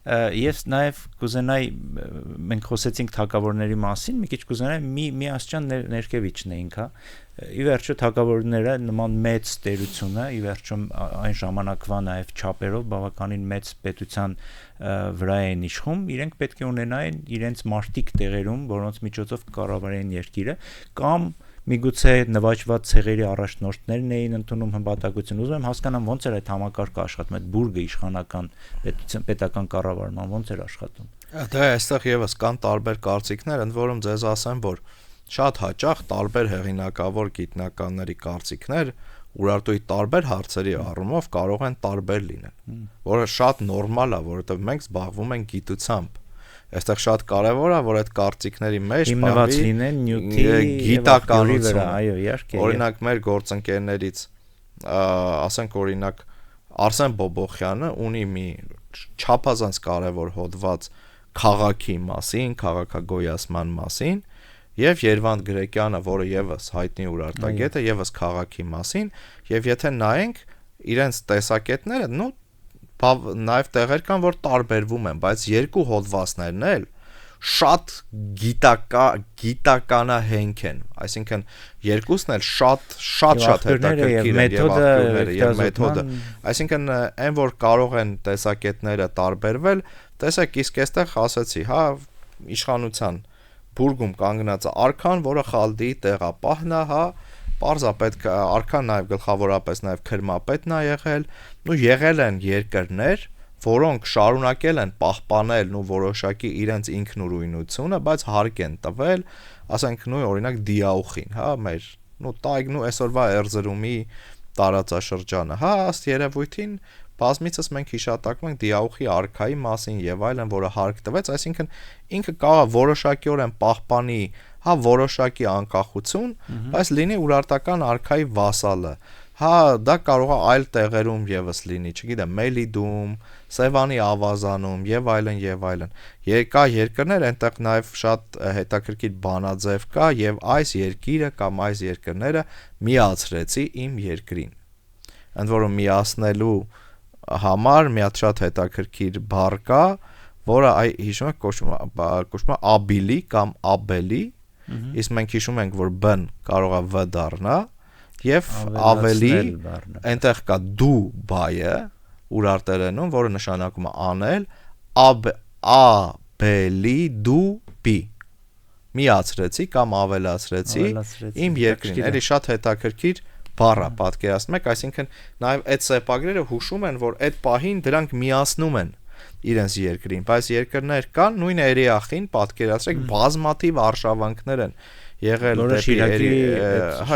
Ես նաև կուզենայի մենք խոսեցինք թագավորների մասին, մի քիչ կուզենայի մի աստիճան ներքև իջնեինք, հա։ Ի վերջո թագավորները նման մեծ տերությունը, ի վերջո այն ժամանակվա նաև չափերով բավականին մեծ պետության վրա են իշխում, իրենք պետք է ունենային իրենց մարտիկ տեղերում, որոնց միջոցով կառավարեին երկիրը, կամ միգուցե նվաճված ցեղերի առաջնորդներն էին ընդունում հմբատակություն։ Ուզում եմ հասկանամ ոնց էր այդ համակարգը աշխատում, այդ բուրգը իշխանական պետական կառավարման ոնց էր աշխատում։ Դե այստեղ եւս կան տարբեր կարծիքներ, ընդ որում ձեզ ասեմ, որ շատ հաճախ տարբեր հեղինակավոր գիտնականների կարծիքներ Urartu-ի տարբեր հարցերի առումով կարող են տարբեր լինել, որը շատ նորմալ է, որովհետեւ մենք զբաղվում ենք գիտությամբ։ Այստեղ շատ կարևոր է, որ այդ կարծիքների մեջ հիմնված լինեն նյութի գիտականությունը, այո, իհարկե։ Օրինակ մեր գործընկերներից, ասենք օրինակ Արսեն Բոբոխյանը ունի մի չափազանց կարևոր հոդված քաղաքի մասին, քաղաքագոյացման մասին, եւ Երվանդ Գրեկյանը, որը եւս հայտնի ուրարտագետ է, եւս քաղաքի մասին, եւ եթե նայենք իրենց տեսակետները, նաև տեղեր կան, որ տարբերվում են, բայց երկու հոդվածներն էլ շատ գիտականահենք են, այսինքն երկուսն էլ շատ հետաքրքիր են եւ մեթոդը, այսինքն այն որ կարող են տեսակետները տարբերվել, տեսեք, իսկ այստեղ ասացի, հա, իշխանության բուրգում կանգնած արքան, որը խալդի տեղապահն է, հա, պարզապետ արքան նաև գլխավորապես նաև քրմապետն է եղել, եղել են երկրներ, որոնք շարունակել են պահպանել որոշակի իրենց ինքնուրույնությունը, բայց հարկ են տվել, ասենք օրինակ Դիաուխին, հա, մեր տայգ այսօրվա Էրզրումի տարածաշրջանը, հա, ըստ երևույթին բազմիցս մենք հիշատակում ենք Դիաուխի արքայի մասին եւ այլն, որը հարկ տվեց, այսինքն ինքը կարող որոշակիորեն պահպանի հա որոշակի անկախություն, բայց լինի ուրարտական արքայի վասալը։ Հա դա կարող է այլ տեղերում եւս լինի, չգիտեմ, Մելիդում, Սևանի ավազանում եւ այլն եւ այլն։ Կա երկրներ, այնտեղ նաեւ շատ հետաքրքիր բանաձև կա եւ այս երկիրը կամ այս երկրները միացրեցի իմ երկրին։ Ընդ որում միացնելու համար մի հատ շատ հետաքրքիր բառ կա, որը հիշում եք կոչվում է աբիլի կամ աբելի, իսկ մենք հիշում ենք, որ բն կարող է վ դառնա եւ ավելի այնտեղ կա դու բայը ուրարտերենում, որը նշանակում է անել, աբելի դու պի միացրեցի կամ ավելացրեցի իմ երկրին։ Էլի շատ հետաքրքիր բառ է, պատկերացնում եք, այսինքն նաեւ այդ սեպագրերը հուշում են, որ այդ պահին դրանք միացնում են իրենց երկրին, բայց երկրներ կան, նույն Էրիախին, պատկերացրեք, բազմաթիվ արշավանքներ են եղել դեպի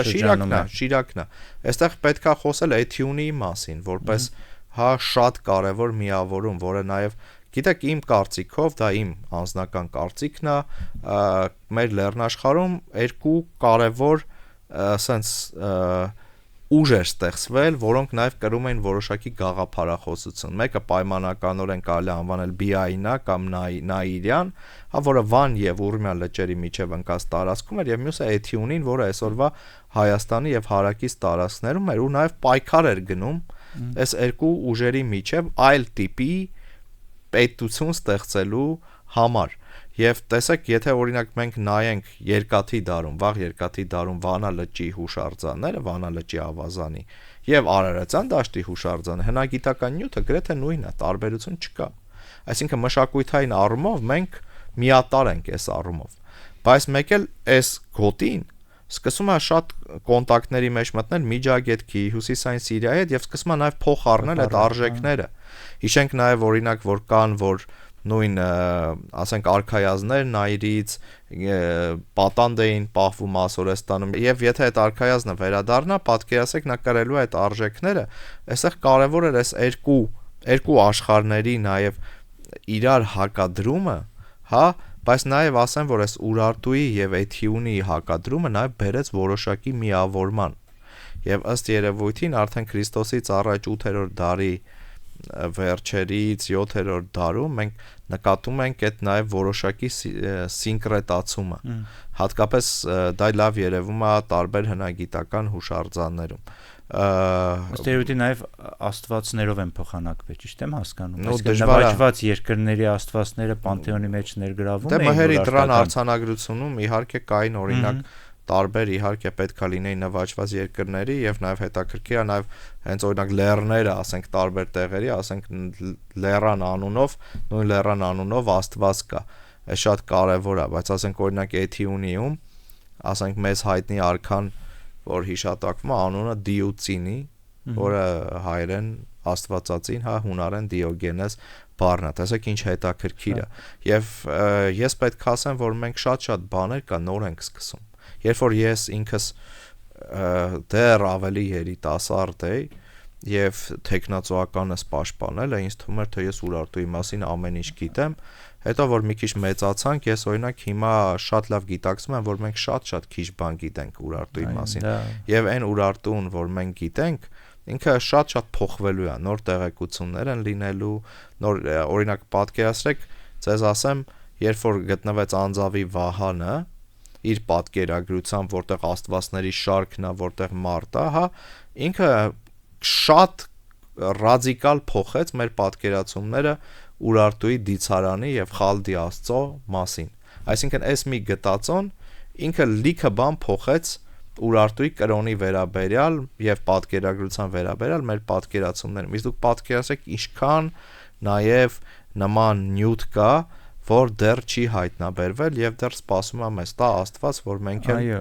Շիրակն է։ Այստեղ պետքա խոսել Էթյունիի մասին, որպես հա շատ կարևոր միավորում, որը նաեւ գիտեք իմ կարծիքով, դա իմ անձնական կարծիքն է, մեր լեռնաշխարհում երկու կարևոր սենց ուժ էր ստեղծվել, որոնք նաև կրում էին որոշակի գաղափարախոսություն։ Մեկը պայմանականորեն կարելի է անվանել Բիայինա կամ Նաիրյան, հա, որը Վան եւ Ուրմյան լճերի միջև ընկած տարածքում էր, եւ մյուսը Էթյունին, որը այսօրվա Հայաստանի եւ հարակից տարածքներում էր ու նաև պայքար էր գնում այս երկու ուժերի միջև այլ տիպի պետություն ստեղծելու համար։ Եվ տեսեք, եթե օրինակ մենք նայենք երկաթի դարում, վաղ երկաթի դարում Վանա լճի հուշարձանները, Վանա լճի ավազանի եւ Արարատյան դաշտի հուշարձանը, հնագիտական նյութը գրեթե նույնն է, տարբերություն չկա։ Այսինքն մշակութային առումով մենք միատար ենք այս առումով։ Բայց մեկ էլ այս գոտին սկսում է շատ կոնտակտների մեջ մտնել Միջագետքի, Հյուսիսային Սիրիայի հետ եւ սկսում է նաեւ փոխառնել այդ արժեքները։ Հիշենք նաեւ օրինակ, որ կան, որ նույն ասենք արքայազներ Նայիրից պատանդ էին պահվում Ասորեստանում եւ եթե այդ արքայազնը վերադառնա, պատկերացեք նա կրելու այդ արժեքները, այստեղ կարեւոր էր այս երկու աշխարհների նաեւ իրար հակադրումը, հա, բայց նաեւ ասեմ, որ այս Ուրարտուի եւ Էթյունիի հակադրումը նաեւ բերեց որոշակի միավորման։ Եվ ըստ երևույթին արդեն Քրիստոսից առաջ 8-րդ դարի վերջերից 7-րդ դարում մենք նկատում ենք այդ նաև որոշակի սինկրետացումը, հատկապես դա լավ երևում է տարբեր հնագիտական հուշարձաններում։ ըստ երևույթի նաև աստվածներով են փոխանակվել, ճիշտ եմ հասկանում։ Այսինքն նվաճված երկրների աստվածները պանթեոնի մեջ ներգրավում էին։ Դե մհերի դրան որոշական արձանագրությունում իհարկե կային օրինակ տարբեր իհարկե պետքա լինեին նվաճված երկրների եւ նաեւ հետաքրքիր է նաեւ հենց օրինակ լեռները, ասենք տարբեր տեղերի, ասենք լեռան անունով, նույն լեռան անունով աստված կա։ Այս շատ կարեւոր է, բայց ասենք օրինակ Էթիունիում, ասենք մեզ հայտնի արքան, որ հիշատակվում է, անունը Դիուցինի, որը հայերեն աստվածածին, հա, հունարեն Դիոգենես բառն է, տեսեք ինչ հետաքրքիր է։ Եվ ես պետք է ասեմ, որ մենք շատ բաներ կա նոր ենք սկսում։ Երբ որ ես ինքս դեռ ավելի երիտասարդ էի եւ տեխնացուականս պաշտպանել է, ինձ թվում էր թե ես Ուրարտուի մասին ամեն ինչ գիտեմ, հետո որ մի քիչ մեծացանք, ես օրինակ հիմա շատ լավ գիտակցում եմ, որ մենք շատ քիչ բան գիտենք Ուրարտուի մասին։ Եվ այն Ուրարտուն, որ մենք գիտենք, ինքը շատ փոխվելու է, նոր տեղեկություններ են լինելու, նոր օրինակ պատկերացրեք, ձեզ ասեմ, երբ որ գտնվեց Անձավի Վահանը, իր պատկերագրությամբ, որտեղ աստվածների շարքն է, որտեղ մարդ է, հա, ինքը շատ ռադիկալ փոխեց մեր պատկերացումները Ուրարտուի դիցարանի եւ Խալդի Աստծո մասին։ Այսինքն այս մի գտածոն ինքը լիքը բան փոխեց Ուրարտուի կրոնի վերաբերյալ եւ պատկերագրության վերաբերյալ մեր պատկերացումներում։ Իսկ դուք պատկերացրեք ինչքան նաեւ նման նյութ կա, որ դեռ չի հայտնաբերվել եւ դեռ սպասում է մեզ տա Աստված, որ մենք այո,